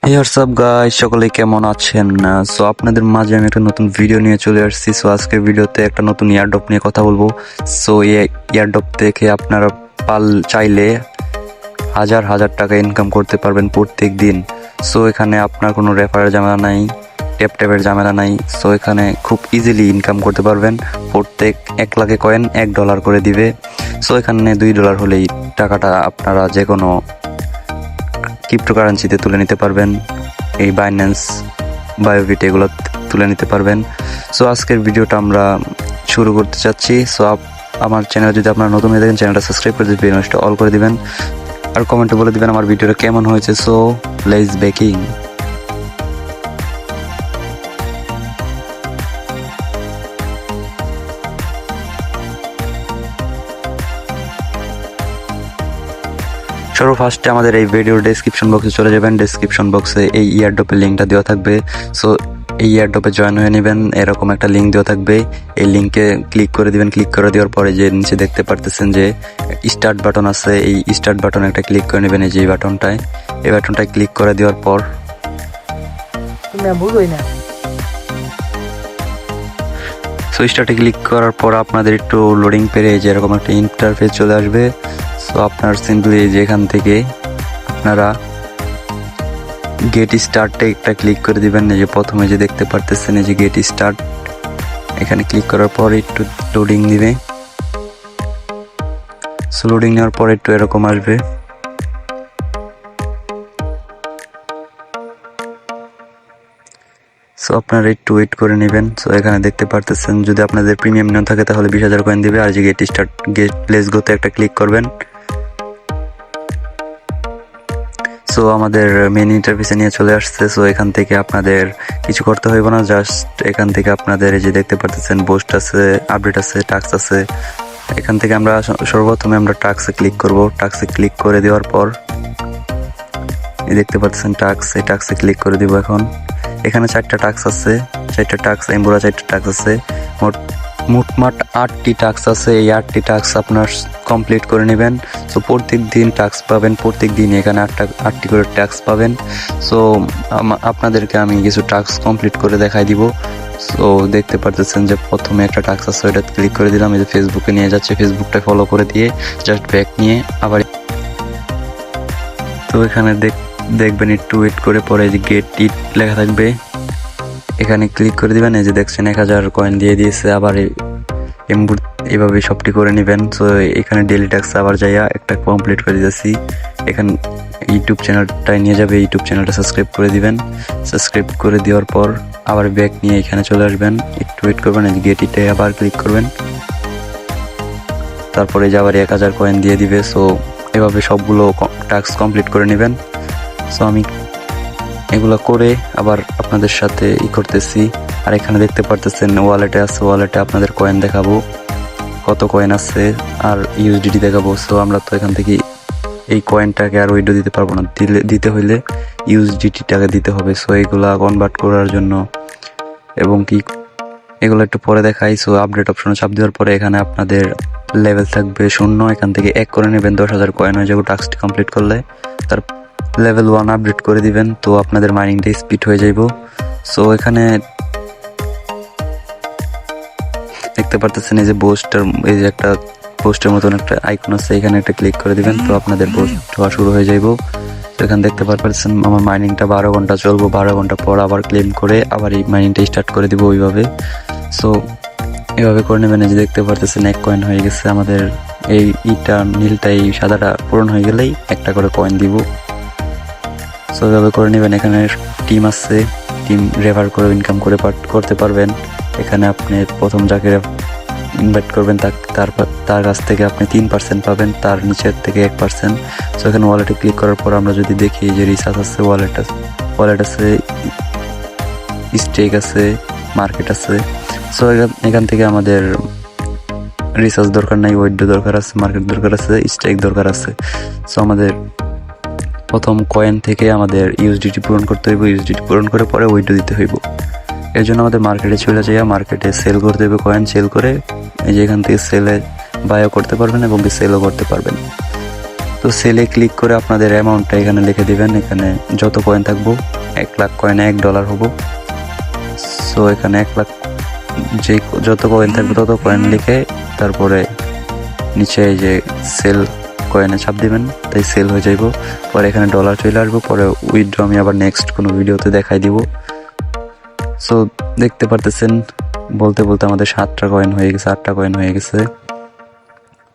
হে WhatsApp guys, সকলে কেমন আছেন? সো আপনাদের মাঝে আমি একটা নতুন ভিডিও নিয়ে চলে আসছি। সো আজকের ভিডিওতে একটা নতুন ইয়ারড্রপ নিয়ে কথা বলবো। সো এই ইয়ারড্রপ থেকে আপনারা চাইলে হাজার হাজার টাকা ইনকাম করতে পারবেন প্রত্যেক দিন। সো এখানে আপনার কোনো রেফারের ঝামেলা নাই, ট্যাপের ঝামেলা নাই। সো এখানে খুব ইজিলি ইনকাম করতে পারবেন। প্রত্যেক 1 লাখে কয়েন $1 করে দিবে। সো এখানে $2 হলেই টাকাটা আপনারা যে কোনো ক্রিপ্টোকারেন্সিতে তুলে নিতে পারবেন। এই বাইন্যান্স, বায়োবিট এগুলো তুলে নিতে পারবেন। সো আজকের ভিডিওটা আমরা শুরু করতে চাচ্ছি। সো আমার চ্যানেল যদি আপনারা নতুন হয়ে থাকেন, চ্যানেলটা সাবস্ক্রাইব করে দিবেন, বেলটা অল করে দিবেন, আর কমেন্টে বলে দিবেন আমার ভিডিওটা কেমন হয়েছে। So let's baking. ফার্স্টে আমাদের এই ভিডিওর ডেসক্রিপশন বক্সে চলে যাবেন। ডেসক্রিপশন বক্সে এই ইয়ারড্রপের লিঙ্কটা দেওয়া থাকবে। সো এই ইয়ারড্রপে জয়েন হয়ে নেবেন। এরকম একটা লিঙ্ক দেওয়া থাকবে, এই লিঙ্কে ক্লিক করে দিবেন। ক্লিক করে দেওয়ার পরে যে নিচে দেখতে পারতেছেন যে স্টার্ট বাটন আছে, এই স্টার্ট বাটনে একটা ক্লিক করে নেবেন। এই যে এই বাটনটায় ক্লিক করে দেওয়ার পর সো স্টার্টে ক্লিক করার পর আপনাদের একটু লোডিং পেরে যে এরকম একটা ইন্টারফেস চলে আসবে। সো আপনার সিম্পলি যে এখান থেকে আপনারা গেট স্টার্টে একটা ক্লিক করে দিবেন। এই যে প্রথমে যে দেখতে পারতেছেন এই যে গেট স্টার্ট, এখানে ক্লিক করার পর একটু লোডিং দিবে। সো লোডিং নেওয়ার পর একটু এরকম আসবে। সো আপনারা একটু ওয়েট করে নেবেন। সো এখানে দেখতে পারতেছেন যদি আপনাদের প্রিমিয়াম নেওয়া থাকে তাহলে 20,000 কয়েন দিবে। আর যে গেট লেটস গোতে একটা ক্লিক করবেন। সো আমাদের মেন ইন্টারফেসে নিয়ে চলে আসছে। সো এখান থেকে আপনাদের কিছু করতে হইব না, জাস্ট এখান থেকে আপনাদের এই যে দেখতে পারতেছেন বুস্ট আছে, আপডেট আছে, টাস্ক আছে। এখান থেকে আমরা সর্বপ্রথমে আমরা টাস্কে ক্লিক করব। টাস্কে ক্লিক করে দেওয়ার পর এই দেখতে পাচ্ছেন টাস্ক, এই টাস্কে ক্লিক করে দিব। এখন এখানে 4টা টাস্ক আছে, 4টা টাস্ক এমবুরা 4টা টাস্ক আছে, মোটমাট 8টি টাস্ক আছে। এই 8টি টাস্ক আপনার কমপ্লিট করে নেবেন। সো প্রত্যেক দিন টাস্ক পাবেন, প্রত্যেক দিন এখানে 8টি করে টাস্ক পাবেন। সো আপনাদেরকে আমি কিছু টাস্ক কমপ্লিট করে দেখাই দিব। সো দেখতে পারতেছেন যে প্রথমে একটা টাস্ক আছে, ওইটা ক্লিক করে দিলাম। এই যে ফেসবুকে নিয়ে যাচ্ছে, ফেসবুকটা ফলো করে দিয়ে জাস্ট ব্যাক নিয়ে আবার তো এখানে দেখবেন একটু ওয়েট করে পরে যে গেট ইট লেখা থাকবে, এখানে ক্লিক করে দিবেন। এই যে দেখছেন 1000 কয়েন দিয়ে দিয়েছে। আবার এইভাবে সবটি করে নেবেন। সো এখানে ডেইলি টাস্ক আবার যাইয়া একটা কমপ্লিট করে দিয়েছি। এখানে ইউটিউব চ্যানেলটায় নিয়ে যাবে, ইউটিউব চ্যানেলটা সাবস্ক্রাইব করে দিবেন। সাবস্ক্রাইব করে দেওয়ার পর আবার ব্যাক নিয়ে এখানে চলে আসবেন, একটু ওয়েট করবেন। এই গেট ইটে আবার ক্লিক করবেন, তারপরে যে আবার 1000 কয়েন দিয়ে দিবে। সো এভাবে সবগুলো টাস্ক কমপ্লিট করে নেবেন। সো আমি এগুলো করে আবার আপনাদের সাথে করতেছি। আর এখানে দেখতে পারতেছেন ওয়ালেটে আছে, ওয়ালেটে আপনাদের কয়েন দেখাবো, কত কয়েন আছে, আর ইউএসডিটি দেখাবো। সো আমরা তো এখান থেকে এই কয়েনটাকে আর উইথড্র দিতে পারবো না, দিতে হইলে ইউএসডিটিটাকে দিতে হবে। সো এইগুলা কনভার্ট করার জন্য এবং কি এগুলো একটু পরে দেখাই। সো আপডেট অপশনে চাপ দেওয়ার পরে এখানে আপনাদের লেভেল থাকবে 0, এখান থেকে 1 করে নেবেন। 10,000 কয়েন হয়ে যাবে টাস্কটি কমপ্লিট করলে। তার লেভেল 1 আপডেট করে দিবেন, তো আপনাদের মাইনিংটা স্পিড হয়ে যাইব। সো এখানে দেখতে পারতেছেন এই যে বুস্টার, এই যে একটা পোস্টের মতন একটা আইকন আছে, এখানে একটা ক্লিক করে দিবেন, তো আপনাদের বুস্ট হওয়া শুরু হয়ে যাইব। তো এখানে দেখতে পারতেছেন আমার মাইনিংটা 12 ঘন্টা চলবো। 12 ঘন্টা পর আবার ক্লেম করে আবার এই মাইনিংটা স্টার্ট করে দিব ওইভাবে। সো এভাবে করে নেবেন। এই যে দেখতে পারতেছেন 1 কয়েন হয়ে গেছে আমাদের। এই নীলটা, এই সাদাটা পূরণ হয়ে গেলেই একটা করে কয়েন দিব। সো এভাবে করে নেবেন। এখানে টিম আছে, টিম রেফার করে ইনকাম করতে পারবেন। এখানে আপনি প্রথম যাকে ইনভাইট করবেন তার কাছ থেকে আপনি 3% পাবেন, তার নিচের থেকে 1%। সো এখানে ওয়ালেটে ক্লিক করার পর আমরা যদি দেখি যে রিসার্চ আছে, ওয়ালেট আছে, স্টেক আছে, মার্কেট আছে। সো এখান থেকে আমাদের রিসার্চ দরকার নাই, উইথড্র দরকার আছে, মার্কেট দরকার আছে, স্টেক দরকার আছে। সো আমাদের প্রথম কয়েন থেকে আমাদের ইউএসডিটি পূরণ করতে হইব, ইউএসডিটি পূরণ করে পরে উইথড্র দিতে হইব। এর জন্য আমাদের মার্কেটে চলে যাইয়া মার্কেটে সেল করতে হবে, কয়েন সেল করে এই যে এখান থেকে সেলে বায়ও করতে পারবেন এবং সেলও করতে পারবেন। তো তো সেলে ক্লিক করে আপনাদের অ্যামাউন্টটা এখানে লিখে দিবেন। এখানে যত কয়েন থাকবো, 1 লাখ কয়েনে $1 হবো। সো এখানে 1 লাখ যত কয়েন থাকবে তত কয়েন লিখে তারপরে নিচে এই যে সেল কয়েনে চাপ দিবেন, তাই সেল হয়ে যাইব। পরে এখানে ডলার চলে আসবো। পরে উইথড্র আমি আবার নেক্সট কোনো ভিডিওতে দেখাই দিব। সো দেখতে পারতেছেন বলতে বলতে আমাদের 7টা কয়েন হয়ে গেছে, 8টা কয়েন হয়ে গেছে।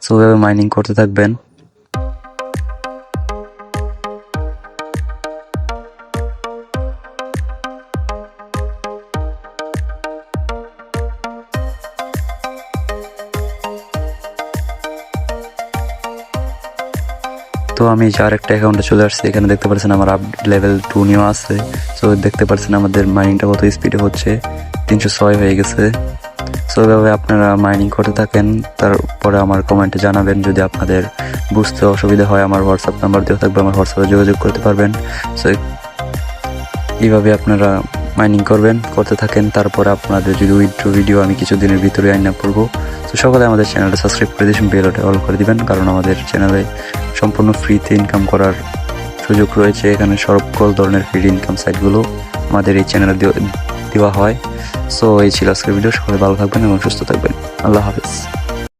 সো ওইভাবে মাইনিং করতে থাকবেন। তো আমি যার একটা অ্যাকাউন্টে চলে আসছি। এখানে দেখতে পাচ্ছেন আমার আপ লেভেল 2 নিয়েও আছে। সো দেখতে পাচ্ছেন আমাদের মাইনিংটা কত স্পিডে হচ্ছে, 306 হয়ে গেছে। সো এভাবে আপনারা মাইনিং করতে থাকেন। তারপরে আমার কমেন্টে জানাবেন যদি আপনাদের বুঝতে অসুবিধা হয়। আমার হোয়াটসঅ্যাপ নাম্বার দেওয়া থাকবে, আমার হোয়াটসঅ্যাপে যোগাযোগ করতে পারবেন। সো এইভাবে আপনারা মাইনিং করতে থাকেন। তারপরে আপনাদের যদি উইথড্র ভিডিও আমি কিছুদিনের ভিতরে আইনা পড়বো। তো সকালে আমাদের চ্যানেলটা সাবস্ক্রাইব করে দিয়েছেন, বেলটা অল করে দিবেন, কারণ আমাদের চ্যানেলে সম্পূর্ণ ফ্রিতে ইনকাম করার সুযোগ রয়েছে। এখানে সকল ধরনের ফ্রি ইনকাম সাইটগুলো আমাদের এই চ্যানেলে দেওয়া হয়। সো এই ছিল আজকের ভিডিও। সকলে ভালো থাকবেন এবং সুস্থ থাকবেন। আল্লাহ হাফেজ।